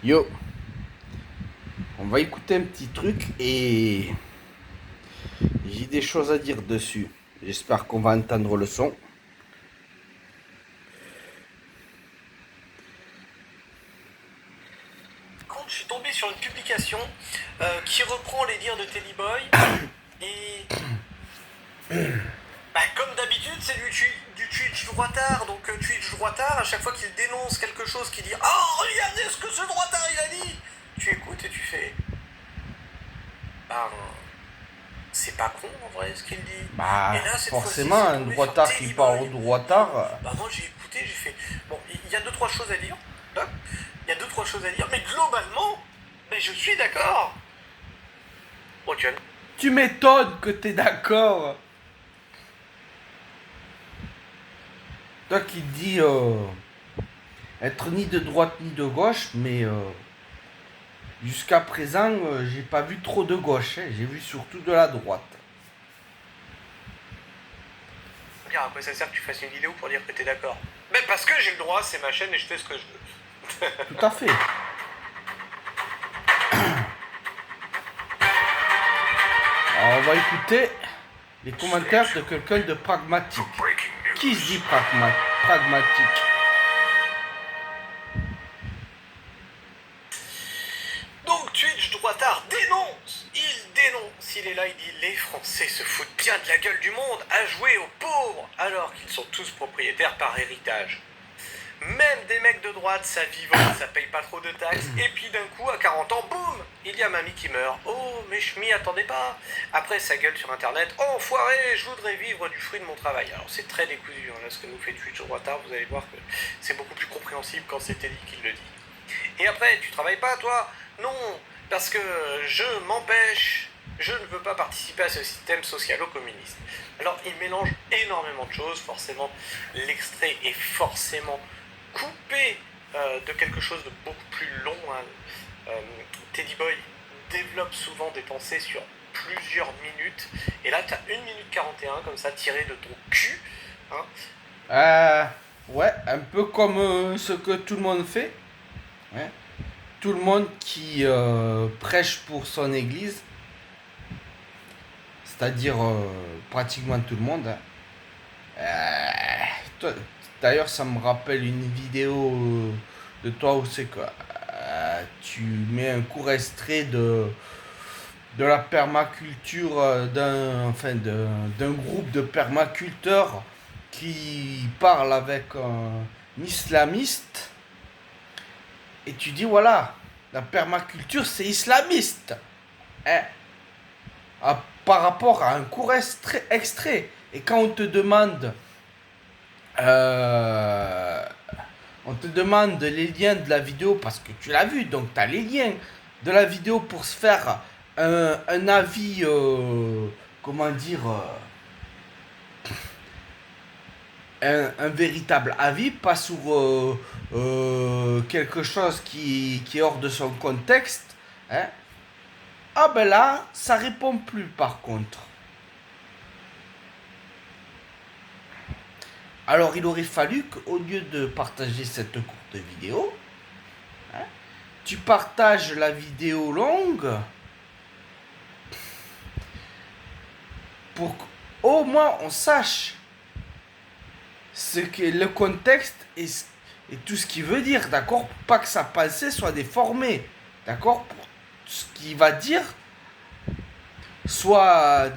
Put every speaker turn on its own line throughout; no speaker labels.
Yo, on va écouter un petit truc et j'ai des choses à dire dessus. J'espère qu'on va entendre le son.
Je suis tombé sur une publication qui reprend les dires de Teddy Boy et comme d'habitude c'est du Twitch droitard. Donc Twitch droitard, à chaque fois qu'il dénonce quelque chose, qu'il dit oh regardez ce que ce droitard il a dit, tu écoutes et tu fais bah c'est pas con en vrai ce qu'il dit.
Bah,
Et là cette fois-ci
forcément,
c'est
un
tombé sur
droitard qui
Teddy
parle au
Boy.
droitard.
Bah moi j'ai écouté, j'ai fait bon il y a deux trois choses à dire. Il y a deux trois choses à dire, mais globalement je suis d'accord. Ok.
Tu m'étonnes que t'es d'accord. Toi qui dis être ni de droite ni de gauche, mais jusqu'à présent, j'ai pas vu trop de gauche, hein. J'ai vu surtout de la droite.
À quoi ça sert que tu fasses une vidéo pour dire que t'es d'accord? Mais parce que j'ai le droit, c'est ma chaîne et je fais ce que je veux.
Tout à fait. Alors, on va écouter les commentaires de quelqu'un de pragmatique. Qui se dit pragmatique?
Donc Twitch droitard dénonce. Il est là, il dit les Français se foutent bien de la gueule du monde à jouer aux pauvres alors qu'ils sont tous propriétaires par héritage. Même des mecs de droite, ça vivote, ça paye pas trop de taxes, et puis d'un coup, à 40 ans, boum, il y a mamie qui meurt. Oh, mais je m'y attendais pas. Après, ça gueule sur internet, oh, enfoiré, je voudrais vivre du fruit de mon travail. Alors c'est très décousu, hein, là, ce que nous fait Twitch droitard, vous allez voir que c'est beaucoup plus compréhensible quand c'est Teddy qui le dit. Et après, tu travailles pas, toi? Non, parce que je ne veux pas participer à ce système socialo-communiste. Alors, il mélange énormément de choses, forcément, l'extrait est forcément coupé de quelque chose de beaucoup plus long. Teddy Boy développe souvent des pensées sur plusieurs minutes, et là, tu as 1 minute 41, comme ça, tiré de ton cul.
Ouais, un peu comme ce que tout le monde fait. Ouais. Tout le monde qui prêche pour son église, c'est-à-dire pratiquement tout le monde. D'ailleurs, ça me rappelle une vidéo de toi où c'est que tu mets un court extrait de la permaculture d'un groupe de permaculteurs qui parle avec un islamiste. Et tu dis, voilà, la permaculture, c'est islamiste. Hein? Par rapport à un court extrait. Et quand on te demande les liens de la vidéo, parce que tu l'as vu, donc tu as les liens de la vidéo pour se faire un avis, comment dire, un véritable avis, pas sur quelque chose qui est hors de son contexte. Hein? Ah ben là, ça répond plus par contre. Alors il aurait fallu qu'au lieu de partager cette courte vidéo, hein, tu partages la vidéo longue pour qu'au moins on sache ce qu'est le contexte et tout ce qu'il veut dire, d'accord? Pour pas que sa pensée soit déformée, d'accord? Pour ce qu'il va dire soit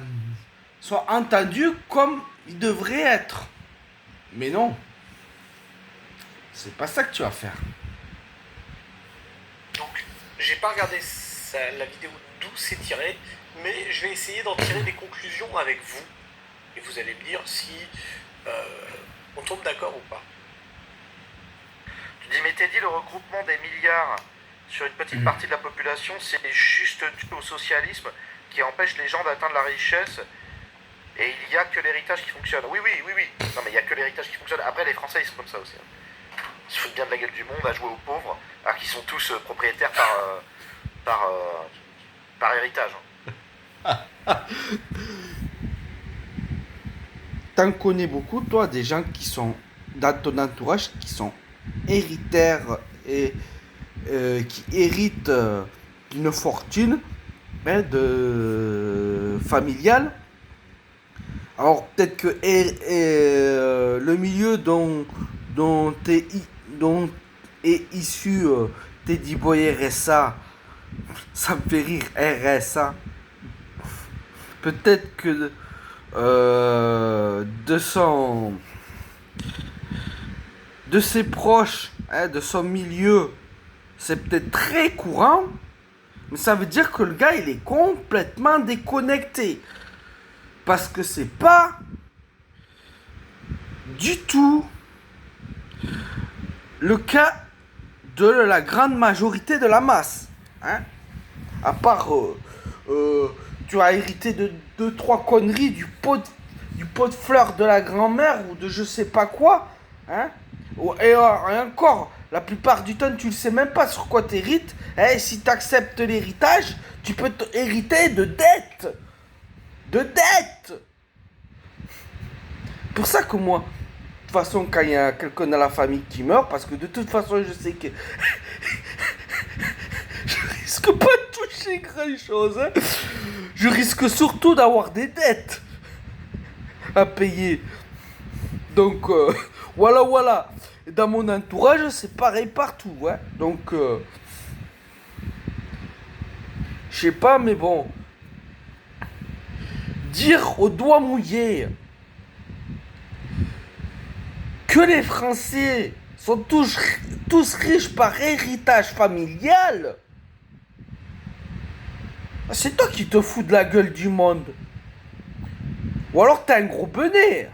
entendu comme il devrait être. Mais non, c'est pas ça que tu vas faire.
Donc, j'ai pas regardé la vidéo d'où c'est tiré, mais je vais essayer d'en tirer des conclusions avec vous. Et vous allez me dire si on tombe d'accord ou pas. Tu dis, mais Teddy, le regroupement des milliards sur une petite partie de la population, c'est juste dû au socialisme qui empêche les gens d'atteindre la richesse. Et il n'y a que l'héritage qui fonctionne. Oui. Non, mais il n'y a que l'héritage qui fonctionne. Après, les Français, ils sont comme ça aussi. Ils se foutent bien de la gueule du monde à jouer aux pauvres, alors qu'ils sont tous propriétaires par héritage.
T'en connais beaucoup, toi, des gens qui sont dans ton entourage, qui sont héritaires et qui hérite d'une fortune hein, familiale. Alors peut-être que le milieu dont est issu Teddy Boy RSA, ça me fait rire RSA. Peut-être que de ses proches, hein, de son milieu, c'est peut-être très courant, mais ça veut dire que le gars il est complètement déconnecté. Parce que c'est pas du tout le cas de la grande majorité de la masse. Hein. À part, tu as hérité de 2-3 conneries du pot de fleurs de la grand-mère ou de je sais pas quoi. Hein. Et encore, la plupart du temps, tu ne sais même pas sur quoi tu hérites. Et si tu acceptes l'héritage, tu peux hériter de dettes. De dettes. Pour ça que moi, de toute façon, quand il y a quelqu'un dans la famille qui meurt, parce que de toute façon, je sais que je risque pas de toucher grand chose. Hein. Je risque surtout d'avoir des dettes à payer. Donc, voilà. Et dans mon entourage, c'est pareil partout. Hein. Donc, je sais pas, mais bon. Dire au doigt mouillé que les Français sont tous riches par héritage familial, c'est toi qui te fous de la gueule du monde. Ou alors t'es un gros benet.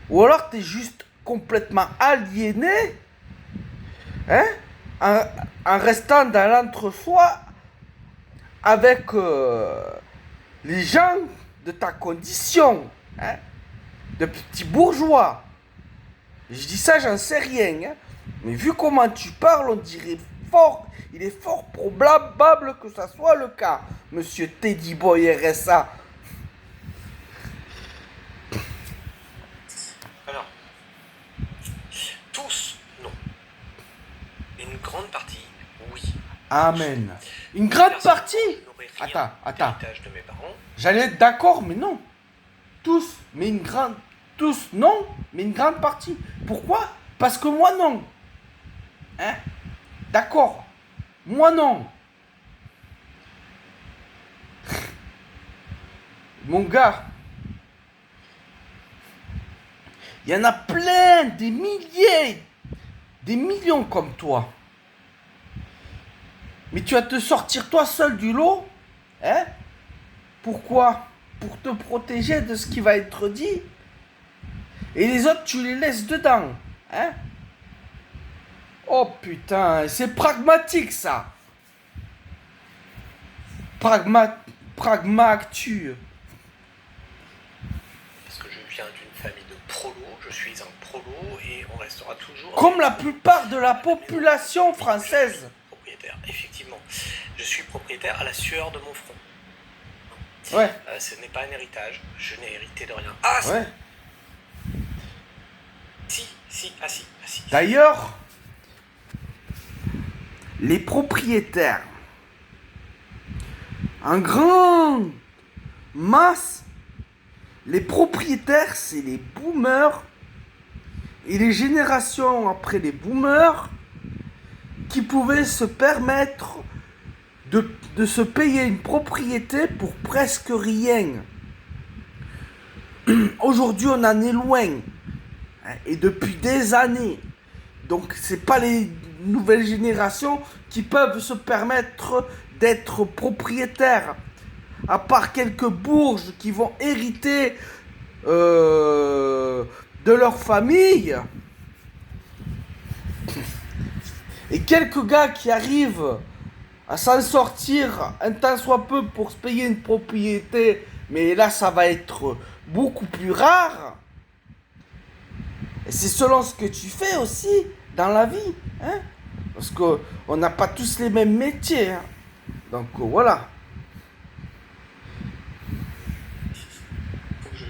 Ou alors t'es juste complètement aliéné, hein, en restant dans l'entre-soi avec les gens de ta condition, hein, de petits bourgeois. Je dis ça, j'en sais rien, hein, mais vu comment tu parles, on dirait fort, il est fort probable que ça soit le cas, monsieur Teddy Boy RSA.
Alors, tous, non. Une grande partie, oui.
Amen. Une grande partie. Attends.
De mes parents.
J'allais être d'accord, mais non. Tous, mais une grande... Tous, non, mais une grande partie. Pourquoi? Parce que moi, non. Hein? D'accord. Moi, non. Mon gars, il y en a plein, des milliers, des millions comme toi. Mais tu vas te sortir toi seul du lot, hein? Pourquoi? Pour te protéger de ce qui va être dit. Et les autres, tu les laisses dedans, hein? Oh putain, c'est pragmatique ça. Pragmature.
Parce que je viens d'une famille de prolos, je suis un prolo et on restera toujours...
Comme la plupart de la population française.
Propriétaire, effectivement. Je suis propriétaire à la sueur de mon front.
Ouais.
Ce n'est pas un héritage, je n'ai hérité de rien.
Ah, ouais.
Si.
D'ailleurs, les propriétaires, en grande masse, les propriétaires, c'est les boomers et les générations après les boomers qui pouvaient se permettre de se payer une propriété pour presque rien. Aujourd'hui, on en est loin. Et depuis des années. Donc, c'est pas les nouvelles générations qui peuvent se permettre d'être propriétaires. À part quelques bourges qui vont hériter de leur famille. Et quelques gars qui arrivent à s'en sortir un tant soit peu pour se payer une propriété. Mais là, ça va être beaucoup plus rare. Et c'est selon ce que tu fais aussi dans la vie. Hein? Parce qu'on n'a pas tous les mêmes métiers. Hein? Donc voilà.
Il faut que je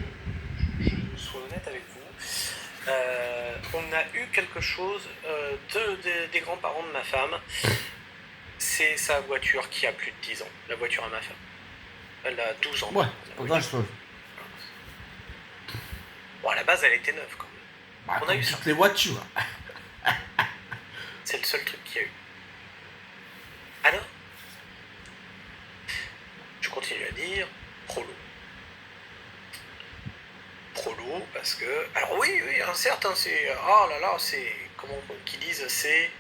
sois honnête avec vous. on a eu quelque chose des grands-parents de ma femme. C'est sa voiture qui a plus de 10 ans, la voiture à ma femme. Elle a 12 ans.
Ouais, pas grand chose.
Bon, à la base, elle était neuve quand même.
Bah,
On a
comme
eu ça.
toutes les voitures.
C'est le seul truc qu'il y a eu. Alors, je continue à dire prolo. Prolo, parce que... Alors oui, hein, certes, hein, c'est... Oh là là, c'est... Comment qu'ils disent, c'est...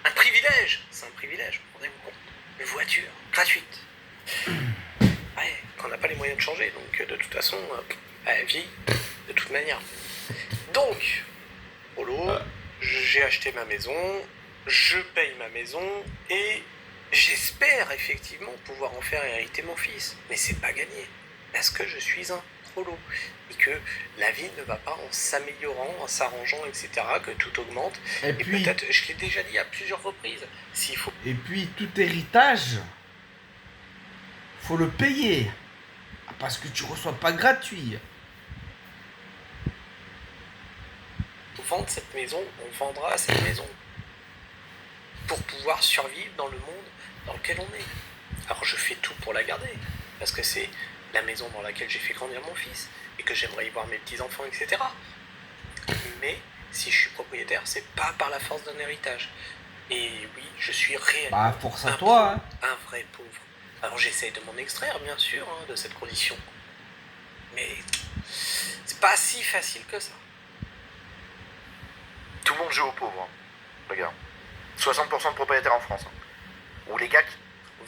Un privilège. C'est un privilège, rendez-vous compte. Une voiture, gratuite. Ouais, on n'a pas les moyens de changer, donc de toute façon, elle vit de toute manière. Donc, prolo, j'ai acheté ma maison, je paye ma maison, et j'espère effectivement pouvoir en faire hériter mon fils. Mais c'est pas gagné, parce que je suis un prolo. Et que la vie ne va pas en s'améliorant, en s'arrangeant, etc., que tout augmente. Et
puis,
peut-être, je l'ai déjà dit à plusieurs reprises, s'il faut...
Et puis, tout héritage, faut le payer. Parce que tu reçois pas gratuit.
Vendre cette maison, on vendra cette maison pour pouvoir survivre dans le monde dans lequel on est. Alors je fais tout pour la garder, parce que c'est la maison dans laquelle j'ai fait grandir mon fils, et que j'aimerais y voir mes petits-enfants, etc. Mais si je suis propriétaire, c'est pas par la force d'un héritage. Et oui, je suis réellement
Bah, force à toi, hein.
un vrai pauvre. Alors j'essaye de m'en extraire, bien sûr, hein, de cette condition. Mais c'est pas si facile que ça.
Tout le monde joue aux pauvres, hein. Regarde. 60% de propriétaires en France. Hein. Ou les gars qui...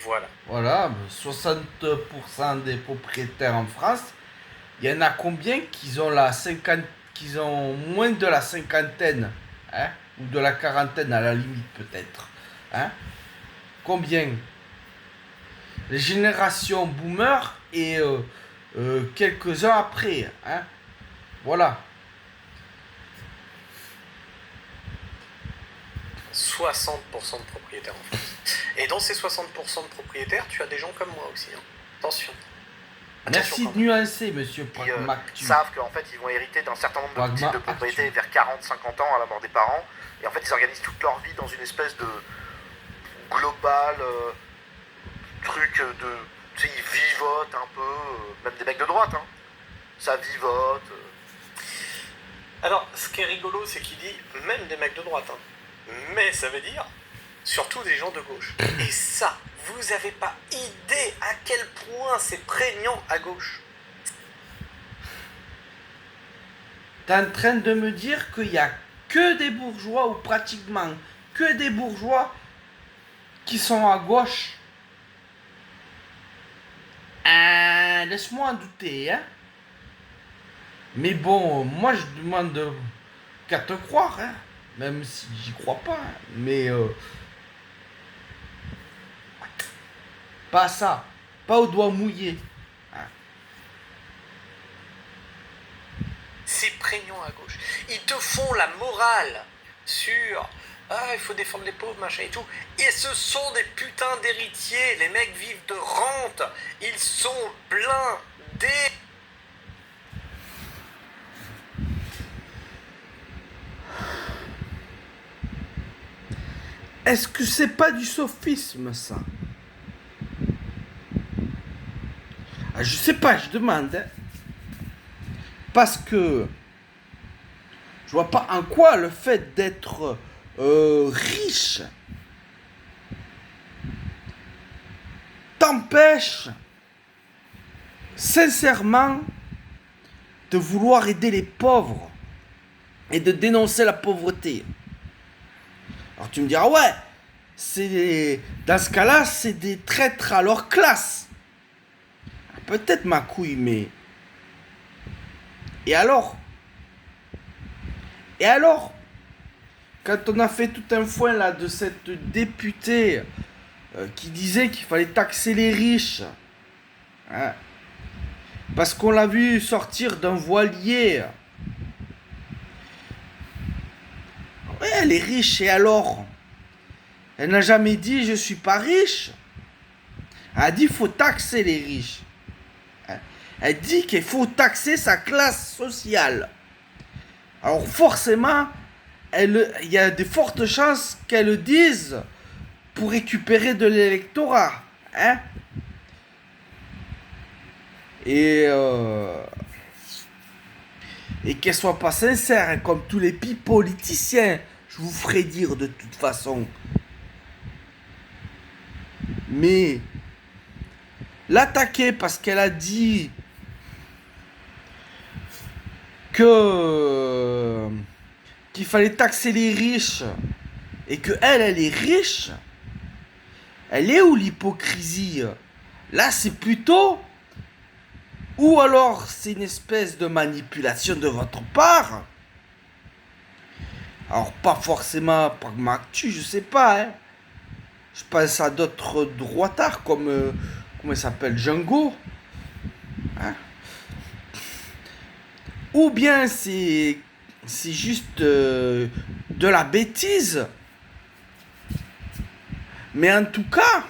Voilà.
Voilà, 60% des propriétaires en France, il y en a combien qui ont moins de la cinquantaine, hein, ou de la quarantaine à la limite peut-être, hein? Combien? Les générations boomer et quelques-uns après, hein? Voilà.
60% de propriétaires en France. Et dans ces 60% de propriétaires, tu as des gens comme moi aussi. Hein. Attention.
Merci de nuancer, monsieur
qui
Pragmactu.
savent qu'en fait ils vont hériter d'un certain nombre de types de propriétés vers 40-50 ans à la mort des parents. Et en fait ils organisent toute leur vie dans une espèce de global truc de... Tu sais, ils vivotent un peu, même des mecs de droite, hein. Ça vivote.
Alors, ce qui est rigolo, c'est qu'il dit même des mecs de droite. Hein. Mais ça veut dire surtout des gens de gauche. Et ça, vous avez pas idée à quel point c'est prégnant à gauche.
T'es en train de me dire qu'il y a que des bourgeois, ou pratiquement que des bourgeois, qui sont à gauche? Laisse-moi en douter, hein. Mais bon, moi je demande qu'à te croire, hein. Même si j'y crois pas, hein. Mais pas ça, pas au doigt mouillé.
C'est prégnant à gauche. Ils te font la morale sur il faut défendre les pauvres, machin et tout. Et ce sont des putains d'héritiers. Les mecs vivent de rente. Ils sont blindés.
Est-ce que c'est pas du sophisme, ça? Je sais pas, je demande, hein. Parce que je vois pas en quoi le fait d'être riche t'empêche sincèrement de vouloir aider les pauvres et de dénoncer la pauvreté. Alors tu me diras, ouais, dans ce cas-là, c'est des traîtres à leur classe. Peut-être ma couille, mais... Et alors, quand on a fait tout un foin là de cette députée qui disait qu'il fallait taxer les riches, hein, parce qu'on l'a vu sortir d'un voilier. Ouais, elle est riche, et alors? Elle n'a jamais dit je suis pas riche. Elle a dit il faut taxer les riches. Elle dit qu'il faut taxer sa classe sociale. Alors forcément, il y a de fortes chances qu'elle le dise pour récupérer de l'électorat. Hein? Et qu'elle soit pas sincère, hein, comme tous les politiciens, je vous ferai dire de toute façon. Mais l'attaquer parce qu'elle a dit qu'il fallait taxer les riches et que elle est riche, elle est où l'hypocrisie? Là, c'est plutôt... Ou alors, c'est une espèce de manipulation de votre part. Alors, pas forcément Pragma-Actu, je sais pas. Hein. Je pense à d'autres droitards comme... comment il s'appelle? Django. Hein? Ou bien c'est juste de la bêtise. Mais en tout cas...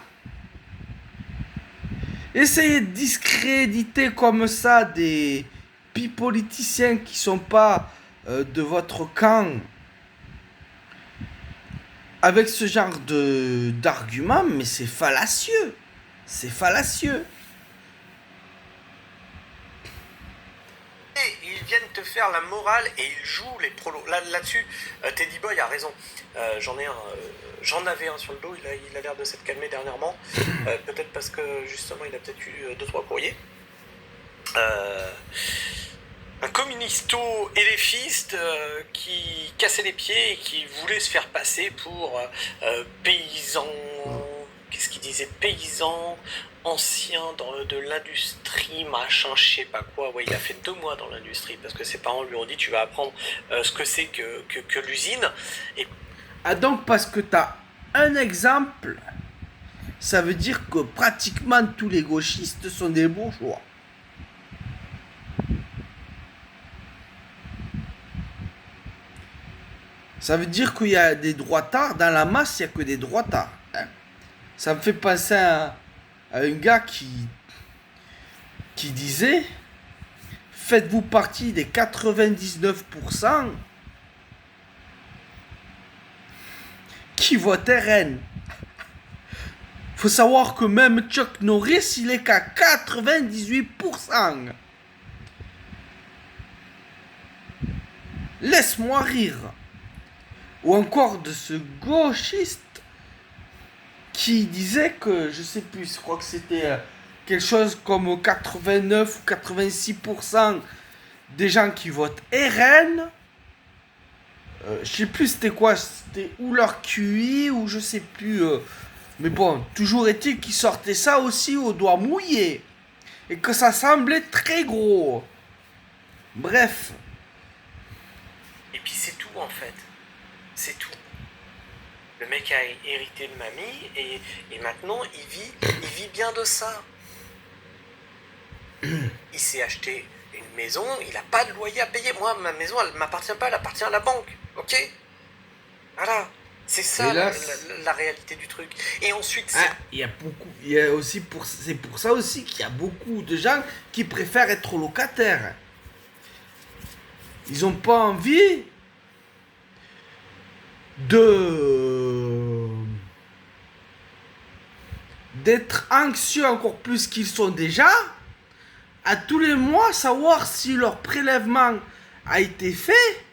Essayez de discréditer comme ça des politiciens qui sont pas de votre camp avec ce genre d'arguments, mais c'est fallacieux. C'est fallacieux.
Et ils viennent te faire la morale et ils jouent les prolos. Là-dessus, Teddy Boy a raison. J'en avais un sur le dos, il a l'air de s'être calmé dernièrement. Peut-être parce que justement il a peut-être eu 2-3 courriers. Un communisto-éléphiste qui cassait les pieds et qui voulait se faire passer pour paysan. Qu'est-ce qu'il disait? Paysan ancien de l'industrie, machin, je sais pas quoi. Ouais, il a fait 2 mois dans l'industrie parce que ses parents lui ont dit tu vas apprendre ce que c'est que l'usine. Et...
Ah donc parce que t'as un exemple, ça veut dire que pratiquement tous les gauchistes sont des bourgeois. Ça veut dire qu'il y a des droitards, dans la masse il n'y a que des droitards. Hein. Ça me fait penser à un gars qui disait faites-vous partie des 99% qui votent RN. Faut savoir que même Chuck Norris, il est qu'à 98%. Laisse-moi rire. Ou encore de ce gauchiste qui disait que, je sais plus, je crois que c'était quelque chose comme 89 ou 86% des gens qui votent RN. Je sais plus c'était quoi, c'était ou leur QI ou je sais plus. Mais bon, toujours est-il qu'ils sortaient ça aussi au doigt mouillé. Et que ça semblait très gros. Bref.
Et puis c'est tout en fait. C'est tout. Le mec a hérité de mamie et maintenant il vit bien de ça. Il s'est acheté une maison, il n'a pas de loyer à payer. Moi, ma maison, elle ne m'appartient pas, elle appartient à la banque. Ok? Voilà. C'est ça la réalité du truc. Et ensuite,
c'est pour ça aussi qu'il y a beaucoup de gens qui préfèrent être locataires. Ils n'ont pas envie d'être anxieux encore plus qu'ils sont déjà, à tous les mois savoir si leur prélèvement a été fait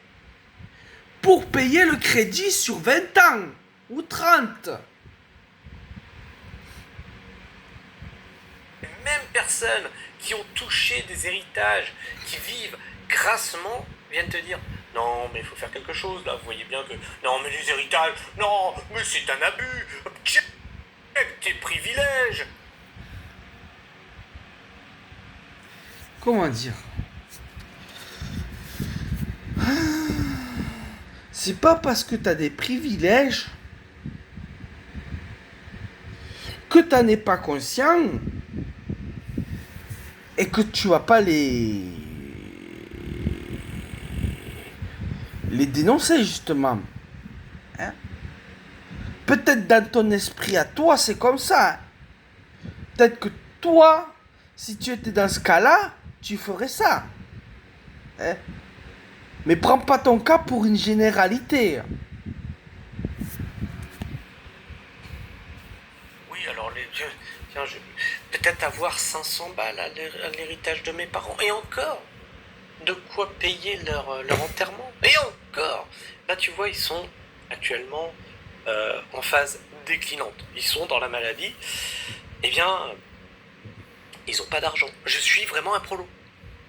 pour payer le crédit sur 20 ans ou 30.
Les mêmes personnes qui ont touché des héritages, qui vivent grassement, viennent te dire non mais il faut faire quelque chose là, vous voyez bien que non mais les héritages, non mais c'est un abus, check tes privilèges.
Comment dire? C'est pas parce que t'as des privilèges que t'en es pas conscient et que tu vas pas les dénoncer justement. Hein? Peut-être dans ton esprit à toi c'est comme ça. Peut-être que toi, si tu étais dans ce cas-là, tu ferais ça. Hein? Mais prends pas ton cas pour une généralité.
Oui, alors tiens, je peut-être avoir 500 balles à l'héritage de mes parents. Et encore, de quoi payer leur enterrement. Et encore, là tu vois, ils sont actuellement en phase déclinante. Ils sont dans la maladie. Eh bien, ils n'ont pas d'argent. Je suis vraiment un prolo.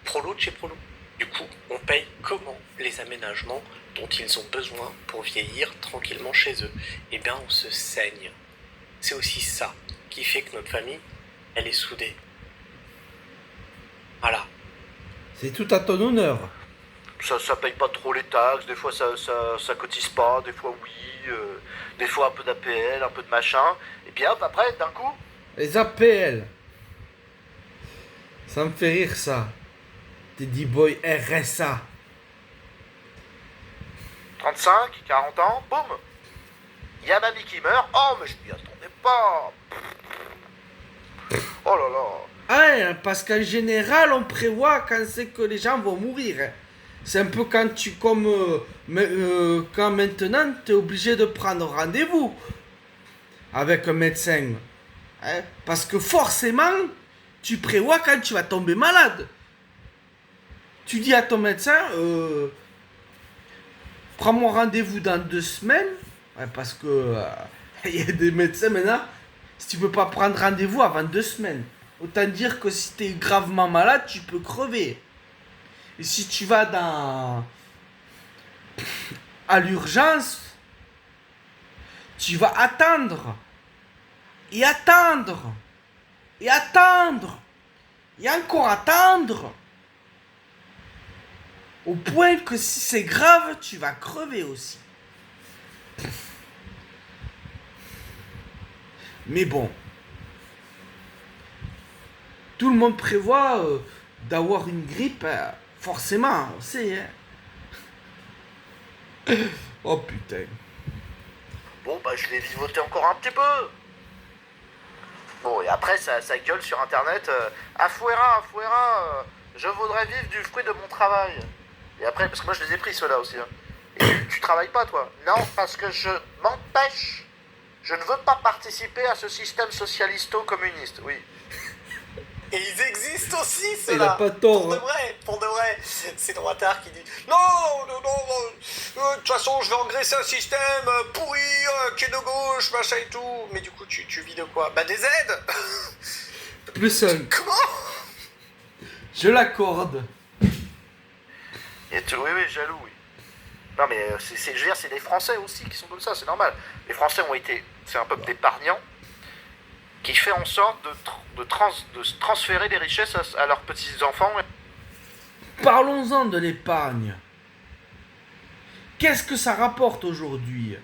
Prolo de chez prolo. Du coup, on paye comment les aménagements dont ils ont besoin pour vieillir tranquillement chez eux. Eh bien, on se saigne. C'est aussi ça qui fait que notre famille, elle est soudée. Voilà.
C'est tout à ton honneur.
Ça paye pas trop les taxes, des fois ça cotise pas, des fois oui, des fois un peu d'APL, un peu de machin, et puis hop, après, d'un coup...
Les APL. Ça me fait rire ça. T'es dit boy RSA.
35, 40 ans, boum, il y a mamie qui meurt, oh mais je m'y attendais pas. Oh là là.
Ah, parce qu'en général, on prévoit quand c'est que les gens vont mourir. C'est un peu quand quand maintenant, tu es obligé de prendre rendez-vous avec un médecin. Hein? Parce que forcément, tu prévois quand tu vas tomber malade. Tu dis à ton médecin, prends-moi rendez-vous dans 2 semaines. Ouais, parce que y a des médecins maintenant, si tu peux pas prendre rendez-vous avant 2 semaines. Autant dire que si tu es gravement malade, tu peux crever. Et si tu vas à l'urgence, tu vas attendre. Et attendre. Et attendre. Et encore attendre. Au point que si c'est grave, tu vas crever aussi. Mais bon. Tout le monde prévoit d'avoir une grippe, forcément, on sait. Hein. Oh putain.
Bon, bah je l'ai vivoté encore un petit peu. Bon, et après, ça gueule sur internet. Afuera, je voudrais vivre du fruit de mon travail. Et après, parce que moi je les ai pris ceux-là aussi. Hein. Et tu travailles pas, toi? Non, parce que je m'empêche. Je ne veux pas participer à ce système socialisto-communiste, oui.
Et ils existent aussi,
Il
ceux-là.
a pas tort.
Pour de vrai. C'est Droitard qui dit non, de toute façon, je vais engraisser un système pourri, qui est de gauche, machin et tout. Mais du coup, tu vis de quoi? Bah, des aides.
Plus un.
Comment?
Je l'accorde.
Et oui, jaloux, oui. Non, mais je veux dire, c'est les Français aussi qui sont comme ça, c'est normal. Les Français c'est un peuple d'épargnants qui fait en sorte de transférer des richesses à leurs petits-enfants.
Parlons-en de l'épargne. Qu'est-ce que ça rapporte aujourd'hui?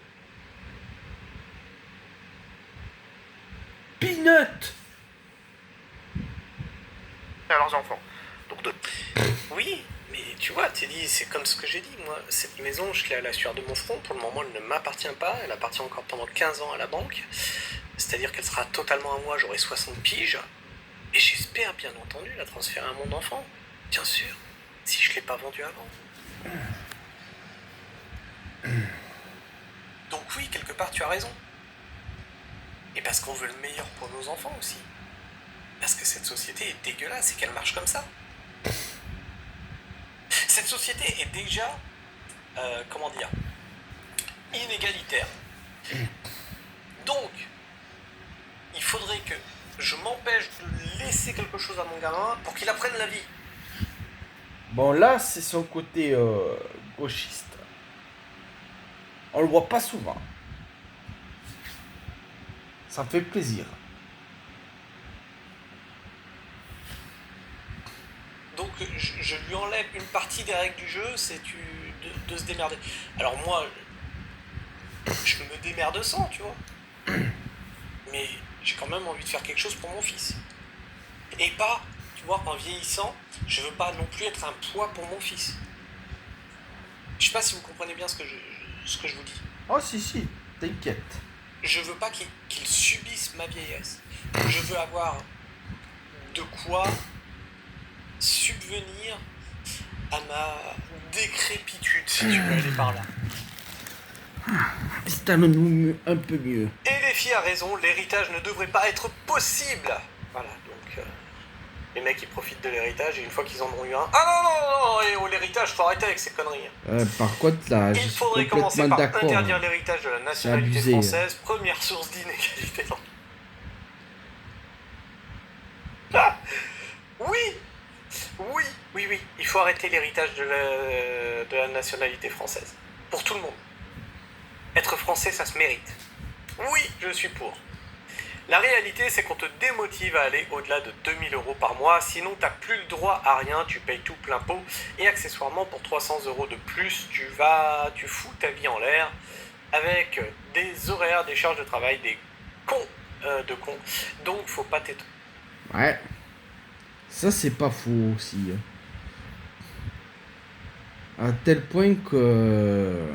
Peanut.
À leurs enfants. Donc
Oui, mais tu vois, Teddy, c'est comme ce que j'ai dit, moi. Cette maison, je l'ai à la sueur de mon front. Pour le moment, elle ne m'appartient pas. Elle appartient encore pendant 15 ans à la banque. C'est-à-dire qu'elle sera totalement à moi, j'aurai 60 piges. Et j'espère, bien entendu, la transférer à mon enfant. Bien sûr, si je ne l'ai pas vendue avant. Donc oui, quelque part, tu as raison. Et parce qu'on veut le meilleur pour nos enfants aussi. Parce que cette société est dégueulasse et qu'elle marche comme ça. Cette société est déjà, inégalitaire. Donc, il faudrait que je m'empêche de laisser quelque chose à mon gamin pour qu'il apprenne la vie.
Bon, là, c'est son côté gauchiste. On le voit pas souvent. Ça me fait plaisir.
Donc je lui enlève une partie des règles du jeu, c'est de se démerder. Alors moi, je me démerde sans, tu vois. Mais j'ai quand même envie de faire quelque chose pour mon fils. Et pas, tu vois, en vieillissant, je veux pas non plus être un poids pour mon fils. Je sais pas si vous comprenez bien ce que je vous dis.
Oh si, t'inquiète.
Je veux pas qu'il subisse ma vieillesse. Je veux avoir de quoi subvenir à décrépitude, si tu veux aller par là.
Installe-nous un peu mieux.
Et les filles a raison, l'héritage ne devrait pas être possible. Voilà, donc les mecs ils profitent de l'héritage et une fois qu'ils en ont eu un... Ah non, et l'héritage, faut arrêter avec ces conneries.
Par contre, là,
il faudrait commencer par interdire l'héritage de la nationalité française, première source d'inégalité. Ah oui, il faut arrêter l'héritage de la nationalité française. Pour tout le monde. Être français, ça se mérite. Oui, je suis pour. La réalité, c'est qu'on te démotive à aller au-delà de 2000 € par mois, sinon t'as plus le droit à rien, tu payes tout plein pot, et accessoirement pour 300 € de plus, tu fous ta vie en l'air, avec des horaires, des charges de travail, des cons de cons, donc faut pas t'étonner.
Ouais, ça c'est pas faux aussi. À tel point que...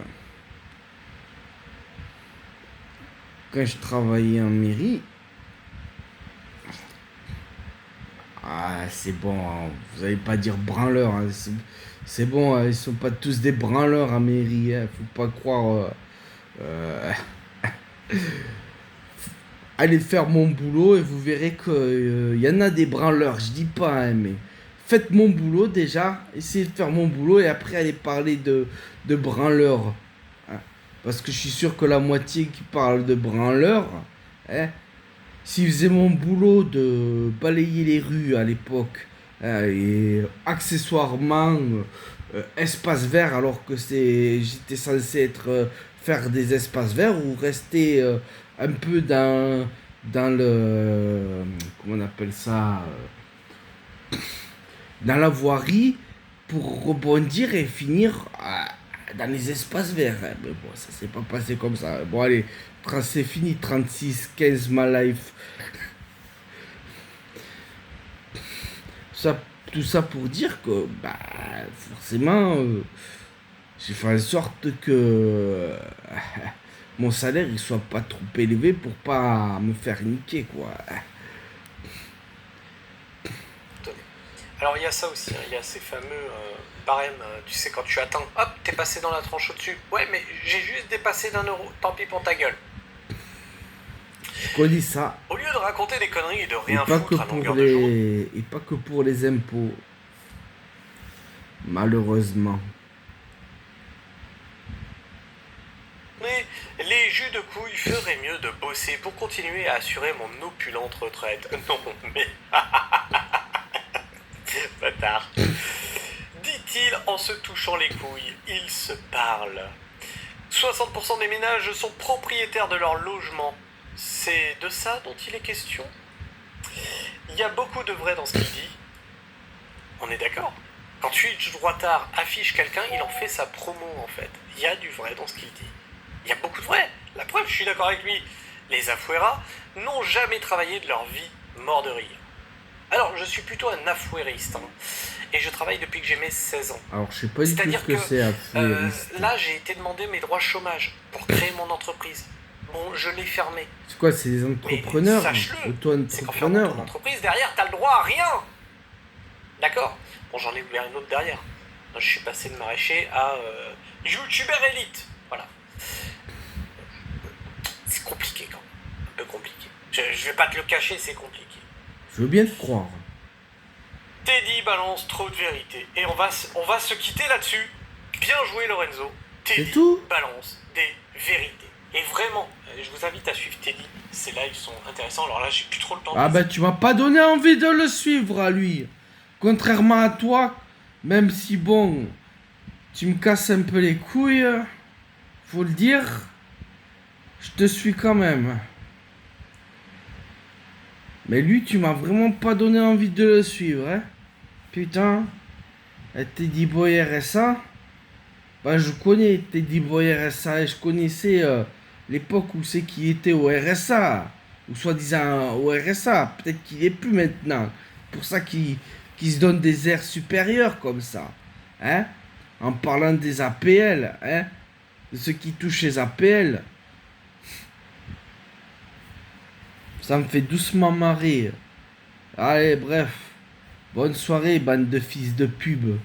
quand je travaillais en mairie, c'est bon, hein, vous allez pas dire branleur, hein, c'est bon, hein, ils sont pas tous des branleurs en mairie, hein, faut pas croire. Allez faire mon boulot et vous verrez que y en a des branleurs, je dis pas, hein, mais faites mon boulot déjà, essayez de faire mon boulot et après allez parler de branleurs. Parce que je suis sûr que la moitié qui parle de branleur, hein, s'ils faisaient mon boulot de balayer les rues à l'époque, hein, et accessoirement espace vert, alors que j'étais censé faire des espaces verts ou rester un peu dans le... comment on appelle ça, dans la voirie pour rebondir et finir... dans les espaces verts, hein. Mais bon, ça s'est pas passé comme ça. Bon, allez, c'est fini, 36, 15, ma life. Tout ça pour dire que, forcément, j'ai fait en sorte que mon salaire il soit pas trop élevé pour pas me faire niquer, quoi.
Alors il y a ça aussi, hein, il y a ces fameux barèmes, tu sais, quand tu atteins, hop, t'es passé dans la tranche au-dessus. Ouais, mais j'ai juste dépassé d'1 €, tant pis pour ta gueule.
Je connais ça.
Au lieu de raconter des conneries et de rien foutre à longueur de journée.
Et pas que pour les impôts. Malheureusement.
Mais les jus de couilles feraient mieux de bosser pour continuer à assurer mon opulente retraite. Non, mais... bâtard. Dit-il en se touchant les couilles. Ils se parlent. 60% des ménages sont propriétaires de leur logement. C'est de ça dont il est question. Il y a beaucoup de vrai dans ce qu'il dit. On est d'accord. Quand Twitch Droitard affiche quelqu'un, il en fait sa promo en fait. Il y a du vrai dans ce qu'il dit. Il y a beaucoup de vrai. La preuve, je suis d'accord avec lui. Les Afuera n'ont jamais travaillé de leur vie mort de rire. Alors, je suis plutôt un afouériste, hein, et je travaille depuis que j'ai mes 16 ans.
Alors, je sais pas du tout ce que c'est afouériste.
Là, j'ai été demandé mes droits chômage pour créer mon entreprise. Bon, je l'ai fermé.
C'est quoi, c'est des entrepreneurs?
Sache-le,
auto-entrepreneurs.
C'est qu'en fermant ton entreprise, derrière, t'as le droit à rien. D'accord? Bon, j'en ai ouvert une autre derrière. Donc, je suis passé de maraîcher à youtubeur élite. Voilà. C'est compliqué quand même. Un peu compliqué. Je vais pas te le cacher, c'est compliqué.
Je veux bien te croire.
Teddy balance trop de vérité. Et on va se quitter là-dessus. Bien joué, Lorenzo. Teddy balance des vérités. Et vraiment, je vous invite à suivre Teddy. Ces lives sont intéressants. Alors là, j'ai plus trop le temps.
Ah tu m'as pas donné envie de le suivre à lui. Contrairement à toi, même si bon, tu me casses un peu les couilles, faut le dire, je te suis quand même. Mais lui, tu m'as vraiment pas donné envie de le suivre, hein. Putain. Teddy Boy RSA. Je connais Teddy Boy RSA et je connaissais l'époque où c'est qu'il était au RSA. Ou soi-disant au RSA. Peut-être qu'il est plus maintenant. Pour ça qu'il se donne des airs supérieurs comme ça. Hein. En parlant des APL, hein. De ceux qui touchent les APL. Ça me fait doucement marrer. Allez, bref. Bonne soirée, bande de fils de pub.